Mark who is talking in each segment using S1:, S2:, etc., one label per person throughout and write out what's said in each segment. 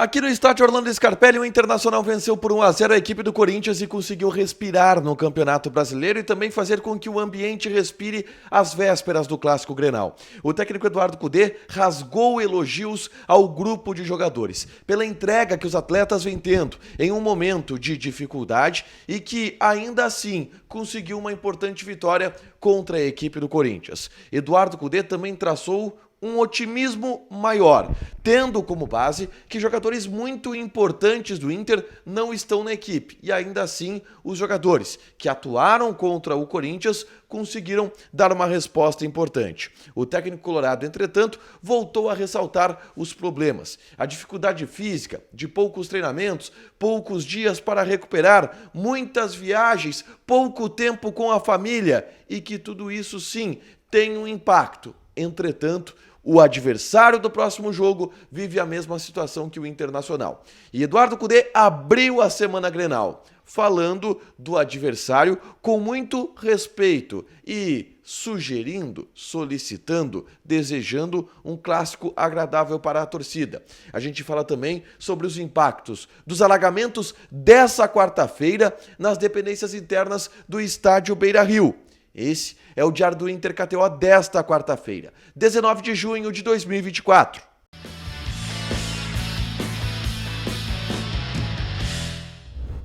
S1: Aqui no estádio Orlando Scarpelli, o Internacional venceu por 1-0 a equipe do Corinthians e conseguiu respirar no Campeonato Brasileiro e também fazer com que o ambiente respire às vésperas do Clássico Grenal. O técnico Eduardo Cudê rasgou elogios ao grupo de jogadores pela entrega que os atletas vêm tendo em um momento de dificuldade e que, ainda assim, conseguiu uma importante vitória contra a equipe do Corinthians. Eduardo Cudê também traçou um otimismo maior, tendo como base que jogadores muito importantes do Inter não estão na equipe e ainda assim os jogadores que atuaram contra o Corinthians conseguiram dar uma resposta importante. O técnico colorado, entretanto, voltou a ressaltar os problemas, a dificuldade física de poucos treinamentos, poucos dias para recuperar, muitas viagens, pouco tempo com a família e que tudo isso sim tem um impacto. Entretanto, o adversário do próximo jogo vive a mesma situação que o Internacional. E Eduardo Cudê abriu a semana Grenal, falando do adversário com muito respeito e sugerindo, solicitando, desejando um clássico agradável para a torcida. A gente fala também sobre os impactos dos alagamentos dessa quarta-feira nas dependências internas do estádio Beira-Rio. Esse é o Diário do Inter KTO desta quarta-feira, 19 de junho de 2024.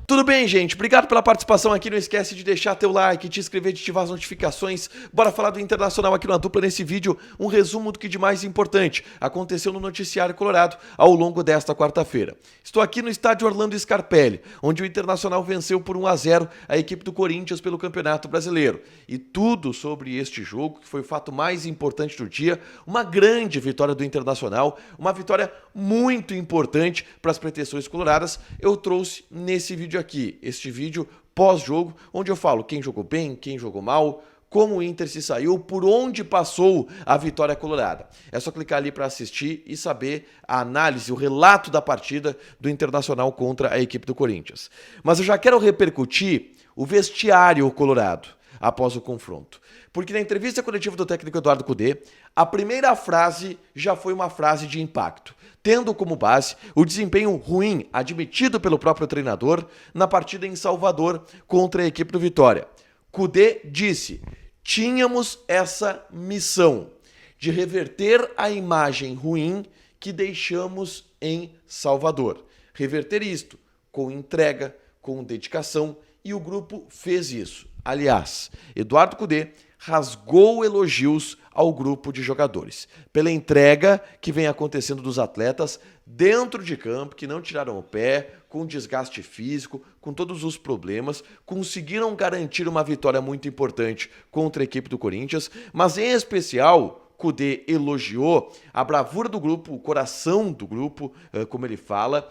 S1: Tudo bem, gente? Obrigado pela participação aqui. Não esquece de deixar teu like, te inscrever, de ativar as notificações. Bora falar do Internacional aqui na dupla nesse vídeo. Um resumo do que de mais importante aconteceu no noticiário colorado ao longo desta quarta-feira. Estou aqui no estádio Orlando Scarpelli, onde o Internacional venceu por 1-0 a equipe do Corinthians pelo Campeonato Brasileiro. E tudo sobre este jogo, que foi o fato mais importante do dia, uma grande vitória do Internacional, uma vitória muito importante para as pretensões coloradas, eu trouxe nesse vídeo aqui, este vídeo pós-jogo, onde eu falo quem jogou bem, quem jogou mal, como o Inter se saiu, por onde passou a vitória colorada. É só clicar ali para assistir e saber a análise, o relato da partida do Internacional contra a equipe do Corinthians. Mas eu já quero repercutir o vestiário colorado após o confronto. Porque na entrevista coletiva do técnico Eduardo Cudê, a primeira frase já foi uma frase de impacto, tendo como base o desempenho ruim admitido pelo próprio treinador na partida em Salvador contra a equipe do Vitória. Cudê disse: tínhamos essa missão de reverter a imagem ruim que deixamos em Salvador. Reverter isto com entrega, com dedicação, e o grupo fez isso. Aliás, Eduardo Cudê rasgou elogios ao grupo de jogadores pela entrega que vem acontecendo dos atletas dentro de campo, que não tiraram o pé, com desgaste físico, com todos os problemas, conseguiram garantir uma vitória muito importante contra a equipe do Corinthians, mas em especial Cudê elogiou a bravura do grupo, o coração do grupo, como ele fala,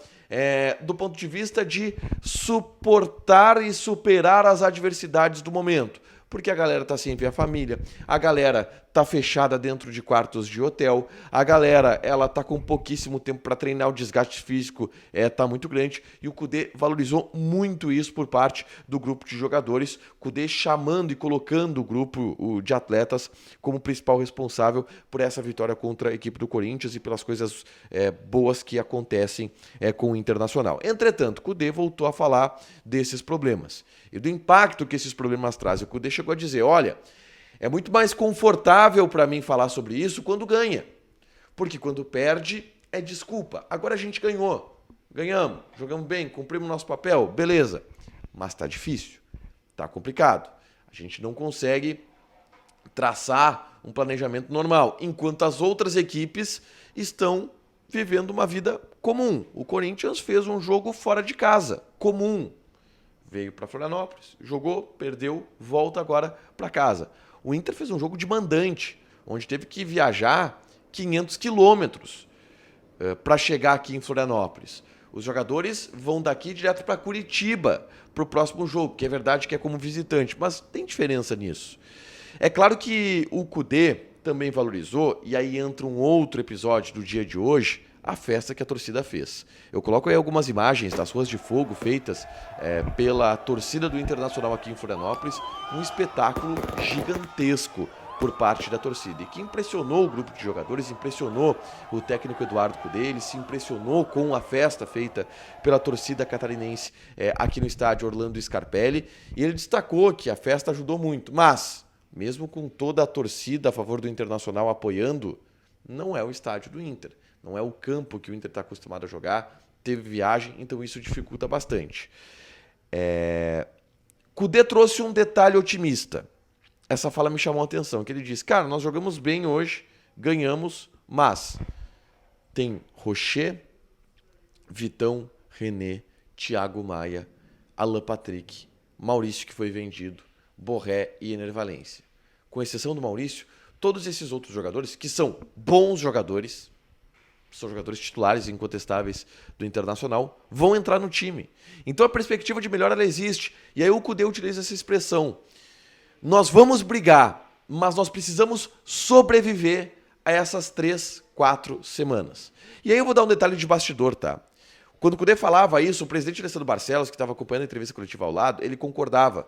S1: do ponto de vista de suportar e superar as adversidades do momento. Porque a galera tá sem ver a família, a galera tá fechada dentro de quartos de hotel, a galera ela tá com pouquíssimo tempo para treinar, o desgaste físico tá muito grande, e o Cudê valorizou muito isso por parte do grupo de jogadores, Cudê chamando e colocando o grupo de atletas como principal responsável por essa vitória contra a equipe do Corinthians e pelas coisas boas que acontecem com o Internacional. Entretanto, Cudê voltou a falar desses problemas e do impacto que esses problemas trazem. O Cudê chegou a dizer: olha, é muito mais confortável para mim falar sobre isso quando ganha. Porque quando perde, é desculpa. Agora a gente ganhou. Ganhamos, jogamos bem, cumprimos nosso papel, beleza. Mas tá difícil, tá complicado. A gente não consegue traçar um planejamento normal, enquanto as outras equipes estão vivendo uma vida comum. O Corinthians fez um jogo fora de casa, comum. Veio para Florianópolis, jogou, perdeu, volta agora para casa. O Inter fez um jogo de mandante, onde teve que viajar 500 quilômetros para chegar aqui em Florianópolis. Os jogadores vão daqui direto para Curitiba, para o próximo jogo, que é verdade que é como visitante, mas tem diferença nisso. É claro que o Cudê também valorizou, e aí entra um outro episódio do dia de hoje, a festa que a torcida fez. Eu coloco aí algumas imagens das ruas de fogo feitas pela torcida do Internacional aqui em Florianópolis, um espetáculo gigantesco por parte da torcida, e que impressionou o grupo de jogadores, impressionou o técnico Eduardo Cudê, ele se impressionou com a festa feita pela torcida catarinense aqui no estádio Orlando Scarpelli, e ele destacou que a festa ajudou muito, mas, mesmo com toda a torcida a favor do Internacional apoiando, não é o estádio do Inter, não é o campo que o Inter está acostumado a jogar, teve viagem, então isso dificulta bastante. Cudê trouxe um detalhe otimista. Essa fala me chamou a atenção, que ele disse, cara, nós jogamos bem hoje, ganhamos, mas tem Rocher, Vitão, René, Thiago Maia, Alan Patrick, Maurício que foi vendido, Borré e Ener Valencia. Com exceção do Maurício, todos esses outros jogadores, que são bons jogadores, são jogadores titulares incontestáveis do Internacional, vão entrar no time. Então a perspectiva de melhora ela existe. E aí o Cudê utiliza essa expressão. Nós vamos brigar, mas nós precisamos sobreviver a essas 3, 4 semanas. E aí eu vou dar um detalhe de bastidor, tá? Quando o Cudê falava isso, o presidente Alessandro Barcelos, que estava acompanhando a entrevista coletiva ao lado, ele concordava.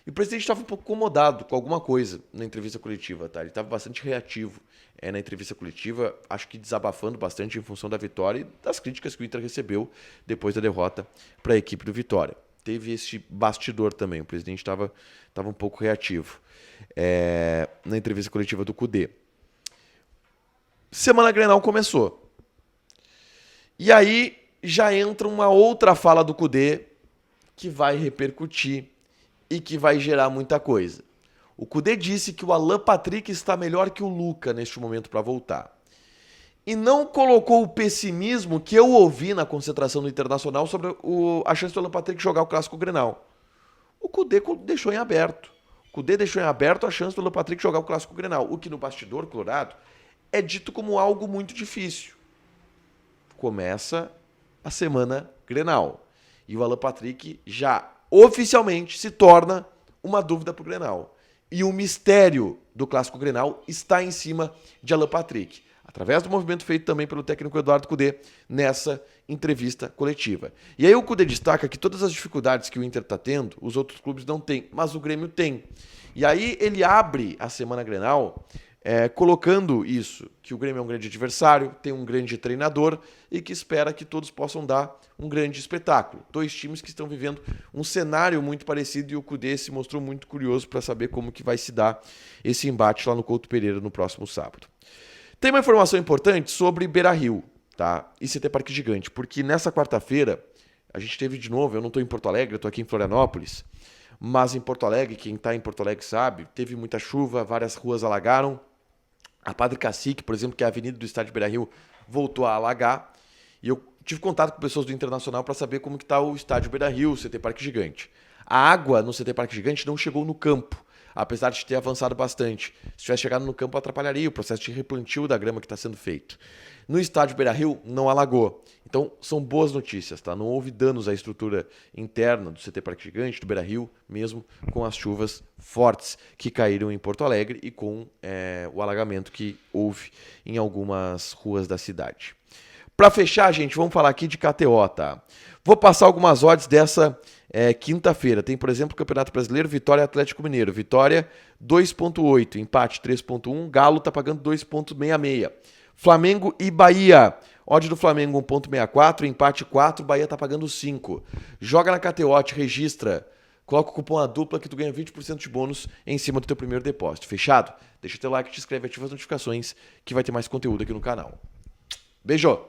S1: E o presidente estava um pouco incomodado com alguma coisa na entrevista coletiva, tá? Ele estava bastante reativo na entrevista coletiva, acho que desabafando bastante em função da vitória e das críticas que o Inter recebeu depois da derrota para a equipe do Vitória. Teve esse bastidor também, o presidente estava um pouco reativo na entrevista coletiva do Cudê. Semana Grenal começou. E aí já entra uma outra fala do Cudê que vai repercutir e que vai gerar muita coisa. O Cudê disse que o Alan Patrick está melhor que o Luca neste momento para voltar. E não colocou o pessimismo que eu ouvi na concentração do Internacional sobre a chance do Alan Patrick jogar o Clássico Grenal. O Cudê deixou em aberto. O Cudê deixou em aberto a chance do Alan Patrick jogar o Clássico Grenal, o que no bastidor colorado é dito como algo muito difícil. Começa a semana Grenal. E o Alan Patrick já oficialmente se torna uma dúvida para o Grenal. E o mistério do Clássico Grenal está em cima de Alan Patrick, através do movimento feito também pelo técnico Eduardo Cudê nessa entrevista coletiva. E aí o Cudê destaca que todas as dificuldades que o Inter está tendo, os outros clubes não têm, mas o Grêmio tem. E aí ele abre a semana Grenal colocando isso, que o Grêmio é um grande adversário, tem um grande treinador e que espera que todos possam dar um grande espetáculo. 2 times que estão vivendo um cenário muito parecido e o Cudê se mostrou muito curioso para saber como que vai se dar esse embate lá no Couto Pereira no próximo sábado. Tem uma informação importante sobre Beira-Rio, tá? E CT Parque Gigante, porque nessa quarta-feira a gente teve de novo, eu não estou em Porto Alegre, eu estou aqui em Florianópolis, mas em Porto Alegre, quem está em Porto Alegre sabe, teve muita chuva, várias ruas alagaram. A Padre Cacique, por exemplo, que é a avenida do estádio Beira-Rio, voltou a alagar. E eu tive contato com pessoas do Internacional para saber como que está o estádio Beira-Rio, o CT Parque Gigante. A água no CT Parque Gigante não chegou no campo, apesar de ter avançado bastante. Se tivesse chegado no campo, atrapalharia o processo de replantio da grama que está sendo feito. No estádio Beira-Rio, não alagou. Então, são boas notícias, tá? Não houve danos à estrutura interna do CT Parque Gigante, do Beira-Rio, mesmo com as chuvas fortes que caíram em Porto Alegre e com o alagamento que houve em algumas ruas da cidade. Para fechar, gente, vamos falar aqui de KTO, tá? Vou passar algumas odds dessa quinta-feira. Tem, por exemplo, o Campeonato Brasileiro, Vitória e Atlético Mineiro. Vitória 2,8, empate 3,1, Galo tá pagando 2,66. Flamengo e Bahia. Odd do Flamengo 1,64, empate 4, Bahia tá pagando 5. Joga na KTO, te registra. Coloca o cupom A Dupla que tu ganha 20% de bônus em cima do teu primeiro depósito. Fechado? Deixa teu like, te inscreve, ativa as notificações que vai ter mais conteúdo aqui no canal. Beijo!